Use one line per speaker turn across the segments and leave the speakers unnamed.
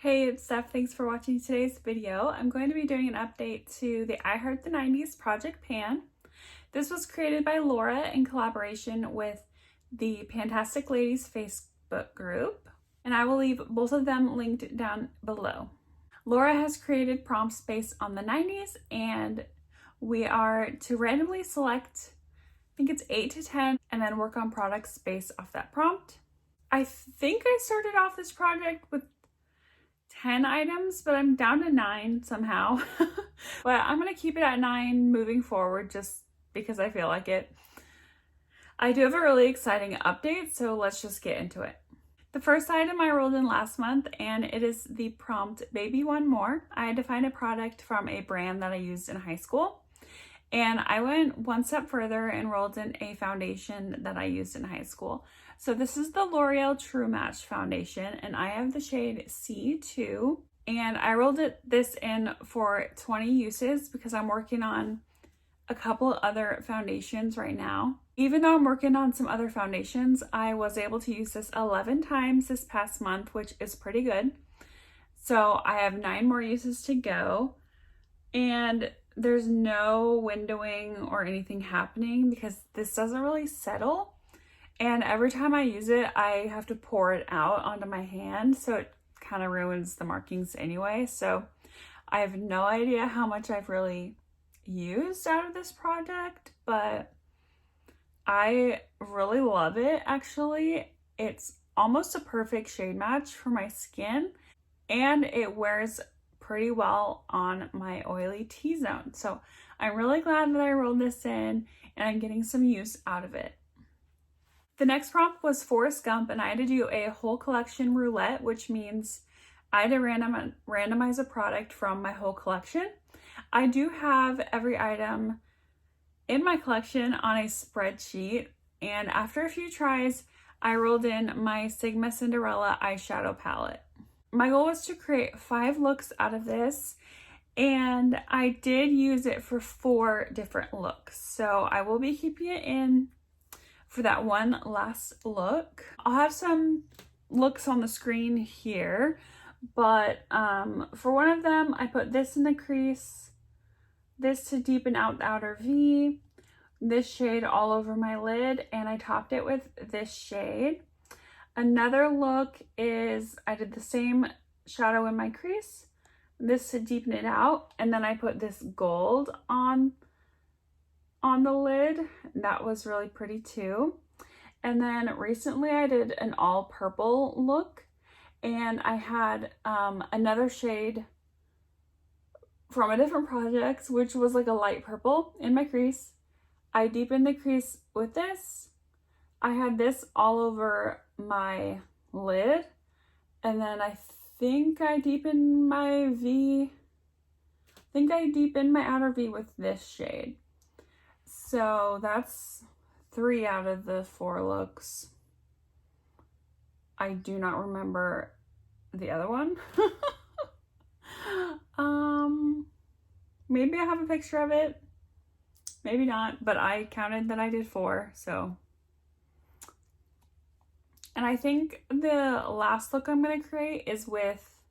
Hey, it's Steph. Thanks for watching today's video. I'm going to be doing an update to the I Heart the 90s Project Pan. This was created by Laura in collaboration with the Fantastic Ladies Facebook group, and I will leave both of them linked down below. Laura has created prompts based on the 90s, and we are to randomly select, I think it's 8 to 10, and then work on products based off that prompt. I think I started off this project with 10 items, but I'm down to 9 somehow. But I'm gonna keep it at 9 moving forward just because I feel like it. I do have a really exciting update, so let's just get into it. The first item I rolled in last month, and it is the prompt Baby One More. I had to find a product from a brand that I used in high school, and I went one step further and rolled in a foundation that I used in high school. So this is the L'Oreal True Match foundation, and I have the shade C2, and I rolled this in for 20 uses because I'm working on a couple other foundations right now. Even though I'm working on some other foundations, I was able to use this 11 times this past month, which is pretty good. So I have 9 more uses to go, and there's no windowing or anything happening because this doesn't really settle. And every time I use it, I have to pour it out onto my hand, so it kind of ruins the markings anyway. So I have no idea how much I've really used out of this project, but I really love it actually. It's almost a perfect shade match for my skin, and it wears pretty well on my oily T-zone. So I'm really glad that I rolled this in and I'm getting some use out of it. The next prompt was Forrest Gump, and I had to do a whole collection roulette, which means I had to randomize a product from my whole collection. I do have every item in my collection on a spreadsheet, and after a few tries, I rolled in my Sigma Cinderella eyeshadow palette. My goal was to create 5 looks out of this, and I did use it for 4 different looks. So I will be keeping it in for that one last look. I'll have some looks on the screen here, but for one of them, I put this in the crease, this to deepen out the outer V, this shade all over my lid, and I topped it with this shade. Another look is I did the same shadow in my crease, this to deepen it out, and then I put this gold on the lid. That was really pretty too. And then recently I did an all purple look, and I had another shade from a different project, which was like a light purple in my crease. I deepened the crease with this. I had this all over my lid, and then I think I deepened my V. I think I deepened my outer V with this shade. So that's 3 out of the 4 looks. I do not remember the other one. Maybe I have a picture of it. Maybe not, but I counted that I did 4, so. And I think the last look I'm gonna create is with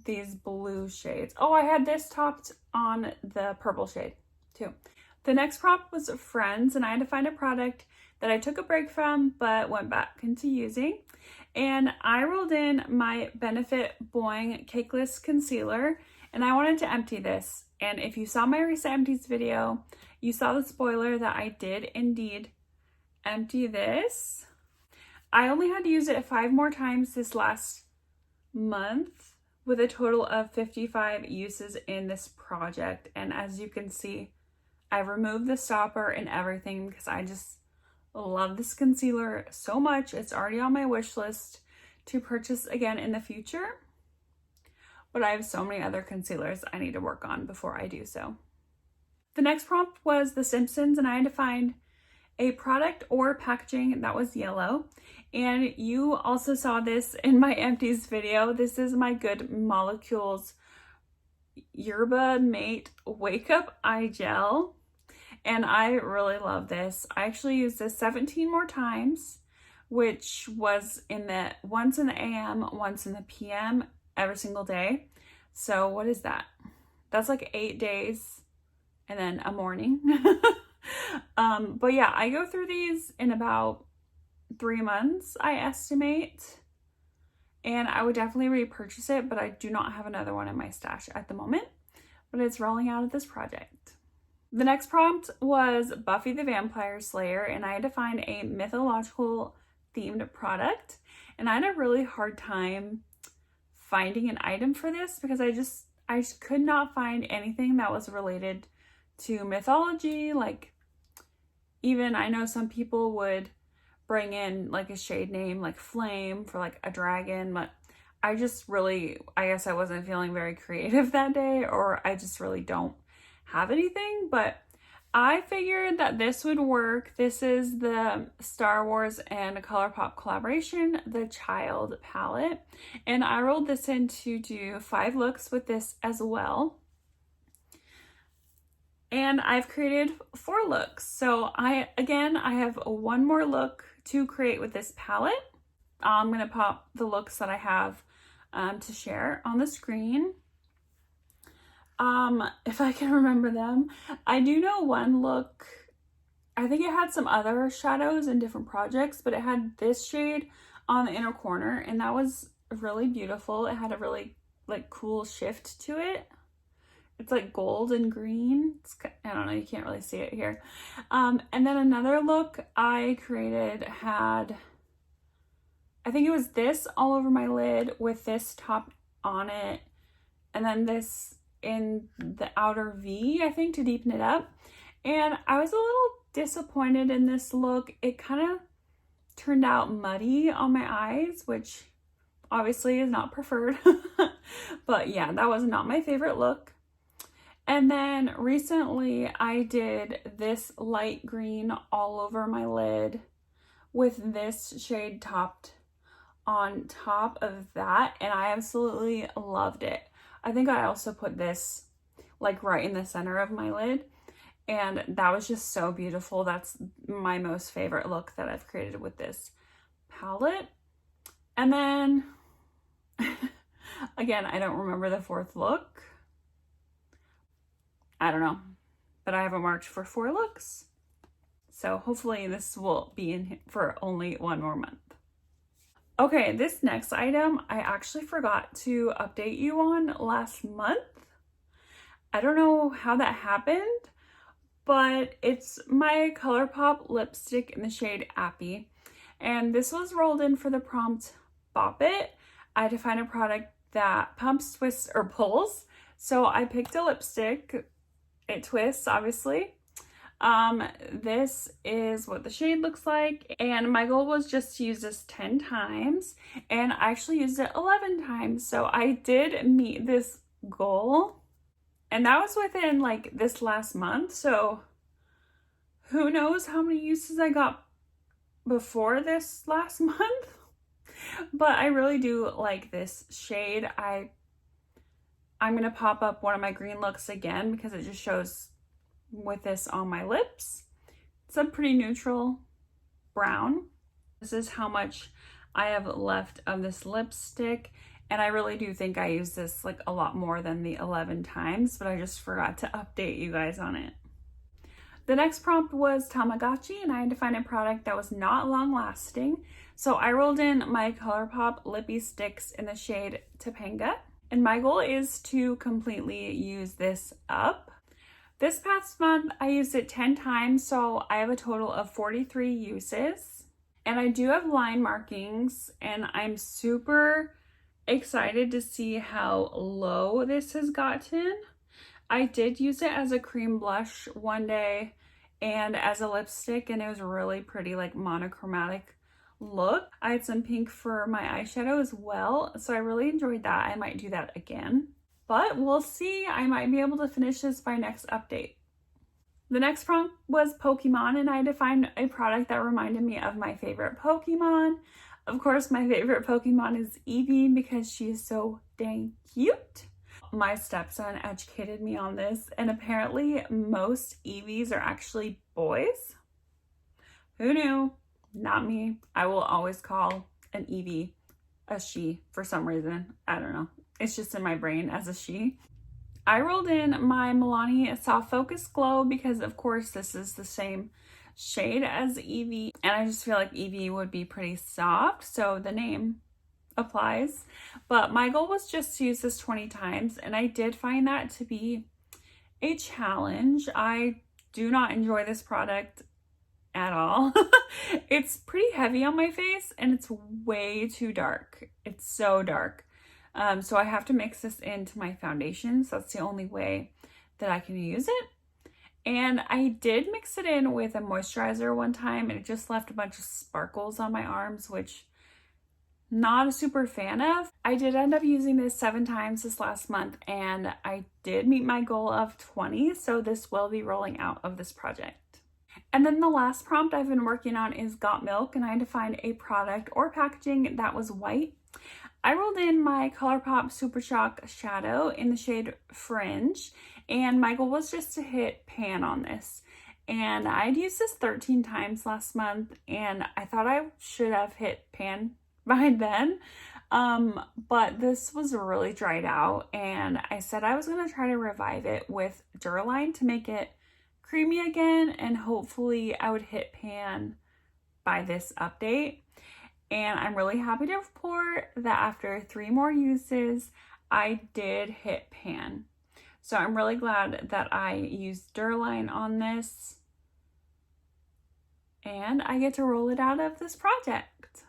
these blue shades. Oh, I had this topped on the purple shade too. The next prompt was Friends, and I had to find a product that I took a break from but went back into using. And I rolled in my Benefit Boing Cakeless Concealer, and I wanted to empty this. And if you saw my recent empties video, you saw the spoiler that I did indeed empty this. I only had to use it 5 more times this last month, with a total of 55 uses in this project. And as you can see, I removed the stopper and everything because I just love this concealer so much. It's already on my wish list to purchase again in the future, but I have so many other concealers I need to work on before I do so. The next prompt was The Simpsons, and I had to find a product or packaging that was yellow. And you also saw this in my empties video. This is my Good Molecules Yerba Mate Wake Up Eye Gel, and I really love this. I actually used this 17 more times, which was in the once in the AM, once in the PM, every single day. So what is that? That's like 8 days and then a morning. But yeah, I go through these in about 3 months, I estimate. And I would definitely repurchase it, but I do not have another one in my stash at the moment. But it's rolling out of this project. The next prompt was Buffy the Vampire Slayer, and I had to find a mythological themed product. And I had a really hard time finding an item for this because I could not find anything that was related to mythology. Like, even I know some people would bring in like a shade name like Flame for like a dragon, but I guess I wasn't feeling very creative that day, or I just really don't have anything. But I figured that this would work. This is the Star Wars and ColourPop collaboration, the Child palette. And I rolled this in to do 5 looks with this as well. And I've created 4 looks. So I have one more look to create with this palette. I'm going to pop the looks that I have to share on the screen. If I can remember them. I do know one look, I think it had some other shadows in different projects, but it had this shade on the inner corner, and that was really beautiful. It had a really like cool shift to it. It's like gold and green. I don't know, you can't really see it here. And then another look I created had, I think it was this all over my lid with this top on it, and then this in the outer V, I think, to deepen it up. And I was a little disappointed in this look. It kind of turned out muddy on my eyes, which obviously is not preferred. But yeah, that was not my favorite look. And then recently I did this light green all over my lid with this shade topped on top of that, and I absolutely loved it. I think I also put this like right in the center of my lid, and that was just so beautiful. That's my most favorite look that I've created with this palette. And then again, I don't remember the 4th look. I don't know, but I have a marked for 4 looks. So hopefully this will be in for only 1 more month. Okay, this next item I actually forgot to update you on last month. I don't know how that happened, but it's my ColourPop lipstick in the shade Appy. And this was rolled in for the prompt Bop It. I had to find a product that pumps, twists, or pulls. So I picked a lipstick. It twists, obviously. This is what the shade looks like, and my goal was just to use this 10 times, and I actually used it 11 times, so I did meet this goal, and that was within like this last month. So who knows how many uses I got before this last month. But I really do like this shade. I'm gonna pop up one of my green looks again because it just shows with this on my lips. It's a pretty neutral brown. This is how much I have left of this lipstick, and I really do think I use this like a lot more than the 11 times, but I just forgot to update you guys on it. The next prompt was Tamagotchi, and I had to find a product that was not long lasting. So I rolled in my ColourPop Lippy Sticks in the shade Topanga, and my goal is to completely use this up. This past month, I used it 10 times, so I have a total of 43 uses. And I do have line markings, and I'm super excited to see how low this has gotten. I did use it as a cream blush one day and as a lipstick, and it was really pretty, like monochromatic look. I had some pink for my eyeshadow as well, so I really enjoyed that. I might do that again. But we'll see. I might be able to finish this by next update. The next prompt was Pokemon, and I had to find a product that reminded me of my favorite Pokemon. Of course, my favorite Pokemon is Eevee because she is so dang cute. My stepson educated me on this, and apparently most Eevees are actually boys. Who knew? Not me. I will always call an Eevee a she for some reason. I don't know. It's just in my brain as a she. I rolled in my Milani Soft Focus Glow because of course this is the same shade as Evie, and I just feel like Evie would be pretty soft, so the name applies. But my goal was just to use this 20 times, and I did find that to be a challenge. I do not enjoy this product at all. It's pretty heavy on my face and it's way too dark. It's so dark. So I have to mix this into my foundation. So that's the only way that I can use it. And I did mix it in with a moisturizer one time, and it just left a bunch of sparkles on my arms, which not a super fan of. I did end up using this 7 times this last month, and I did meet my goal of 20, so this will be rolling out of this project. And then the last prompt I've been working on is Got Milk, and I had to find a product or packaging that was white. I rolled in my ColourPop Super Shock shadow in the shade Fringe, and my goal was just to hit pan on this. And I'd used this 13 times last month, and I thought I should have hit pan by then, but this was really dried out, and I said I was going to try to revive it with Duraline to make it creamy again, and hopefully I would hit pan by this update. And I'm really happy to report that after 3 more uses, I did hit pan. So I'm really glad that I used Duraline on this, and I get to roll it out of this project.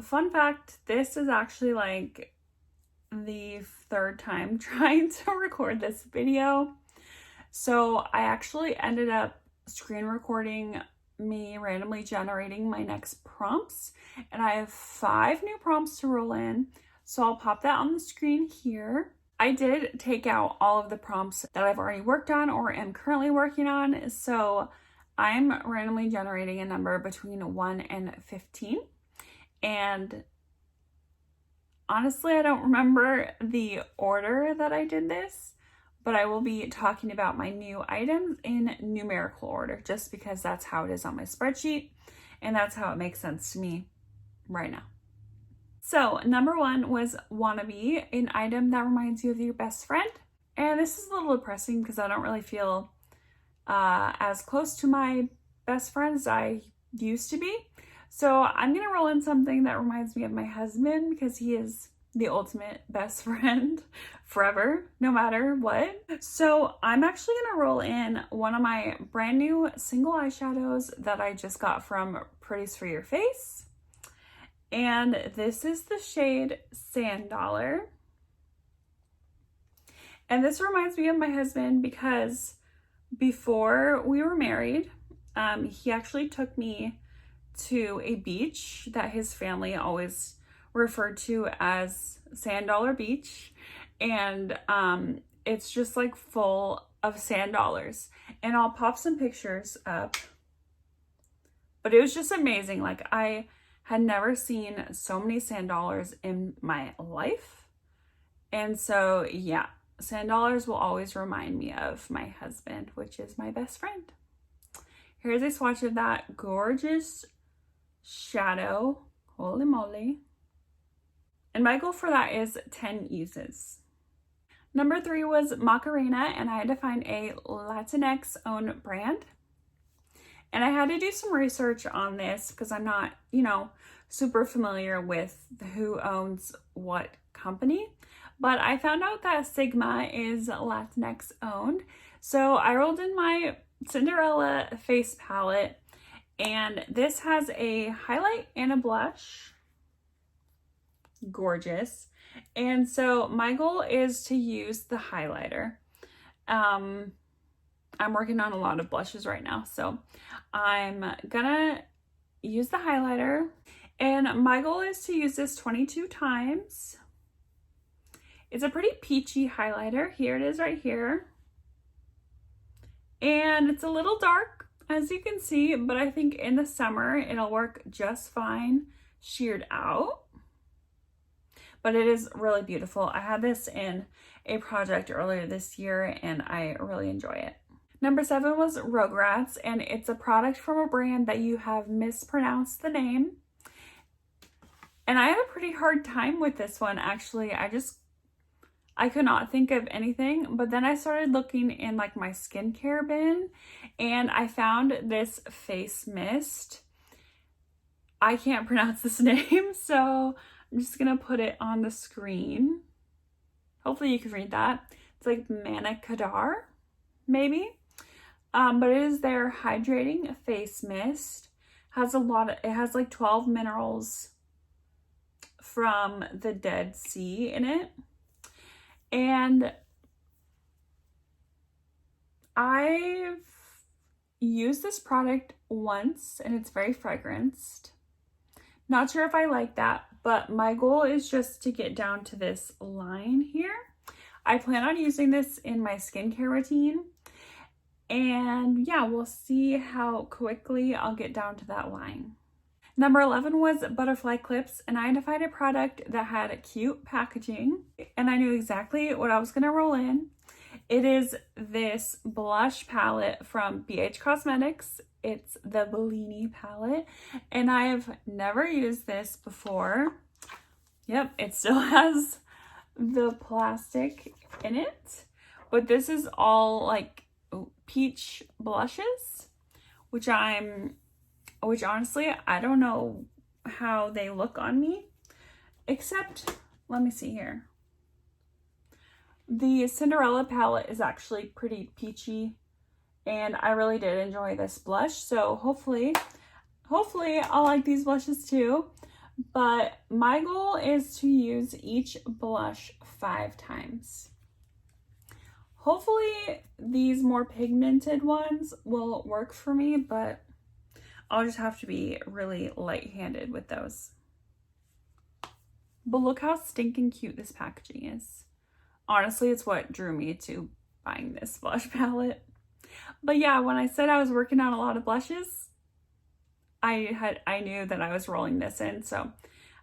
Fun fact, this is actually like the 3rd time trying to record this video. So I actually ended up screen recording me randomly generating my next prompts, and I have 5 new prompts to roll in. So I'll pop that on the screen here. I did take out all of the prompts that I've already worked on or am currently working on. So I'm randomly generating a number between 1 and 15. And honestly, I don't remember the order that I did this, but I will be talking about my new items in numerical order just because that's how it is on my spreadsheet, and that's how it makes sense to me right now. So number 1 was Wannabe, an item that reminds you of your best friend. And this is a little depressing because I don't really feel as close to my best friend as I used to be. So I'm going to roll in something that reminds me of my husband because he is the ultimate best friend forever, no matter what. So I'm actually going to roll in one of my brand new single eyeshadows that I just got from Pretties for Your Face. And this is the shade Sand Dollar. And this reminds me of my husband because before we were married, he actually took me to a beach that his family always referred to as Sand Dollar Beach, and it's just like full of sand dollars, and I'll pop some pictures up, but it was just amazing. Like, I had never seen so many sand dollars in my life, and so yeah, sand dollars will always remind me of my husband, which is my best friend. Here's a swatch of that gorgeous shadow. Holy moly. And my goal for that is 10 uses. Number 3 was Macarena, and I had to find a Latinx owned brand. And I had to do some research on this because I'm not, super familiar with who owns what company. But I found out that Sigma is Latinx owned. So I rolled in my Cinderella face palette, and this has a highlight and a blush. Gorgeous. And so my goal is to use the highlighter. I'm working on a lot of blushes right now, so I'm gonna use the highlighter, and my goal is to use this 22 times. It's a pretty peachy highlighter. Here it is right here. And it's a little dark, as you can see, but I think in the summer it'll work just fine sheared out. But it is really beautiful. I had this in a project earlier this year and I really enjoy it. Number 7 was Rugrats, and it's a product from a brand that you have mispronounced the name. And I had a pretty hard time with this one, actually. I just I could not think of anything, but then I started looking in like my skincare bin and I found this face mist. I can't pronounce this name, so I'm just gonna put it on the screen. Hopefully you can read that. It's like Manicadar, maybe. But it is their hydrating face mist. It has like 12 minerals from the Dead Sea in it. And I've used this product once and it's very fragranced. Not sure if I like that, but my goal is just to get down to this line here. I plan on using this in my skincare routine. And yeah, we'll see how quickly I'll get down to that line. Number 11 was butterfly clips, and I had to find a product that had cute packaging, and I knew exactly what I was gonna roll in. It is this blush palette from BH Cosmetics. It's the Bellini palette, and I have never used this before. Yep, it still has the plastic in it, but this is all like peach blushes, which honestly, I don't know how they look on me, except, let me see here. The Cinderella palette is actually pretty peachy, and I really did enjoy this blush, so hopefully I'll like these blushes too. But my goal is to use each blush 5 times. Hopefully these more pigmented ones will work for me, but I'll just have to be really light-handed with those. But look how stinking cute this packaging is. Honestly, it's what drew me to buying this blush palette. But yeah, when I said I was working on a lot of blushes, I knew that I was rolling this in, so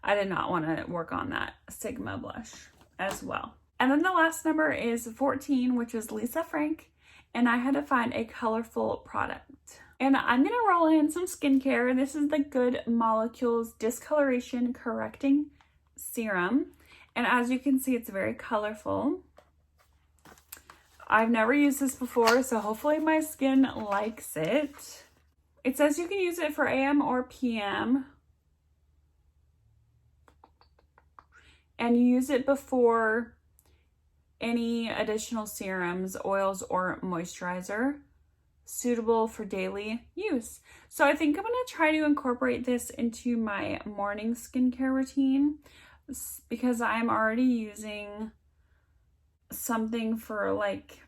I did not want to work on that Sigma blush as well. And then the last number is 14, which is Lisa Frank, and I had to find a colorful product. And I'm gonna roll in some skincare. This is the Good Molecules Discoloration Correcting Serum. And as you can see, it's very colorful. I've never used this before, so hopefully my skin likes it. It says you can use it for AM or PM. And you use it before any additional serums, oils, or moisturizer, suitable for daily use. So I think I'm going to try to incorporate this into my morning skincare routine because I'm already using something for like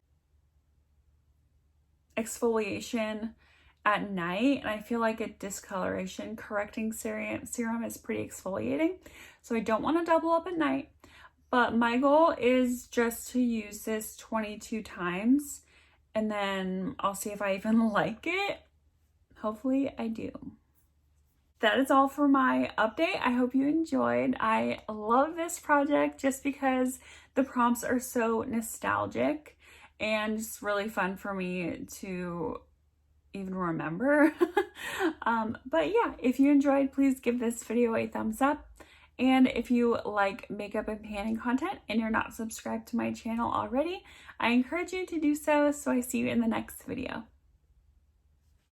exfoliation at night, and I feel like a discoloration correcting serum is pretty exfoliating, so I don't want to double up at night. But my goal is just to use this 22 times, and then I'll see if I even like it. Hopefully I do. That is all for my update. I hope you enjoyed. I love this project just because the prompts are so nostalgic and just really fun for me to even remember. But yeah, if you enjoyed, please give this video a thumbs up. And if you like makeup and panning content and you're not subscribed to my channel already, I encourage you to do so. So I see you in the next video.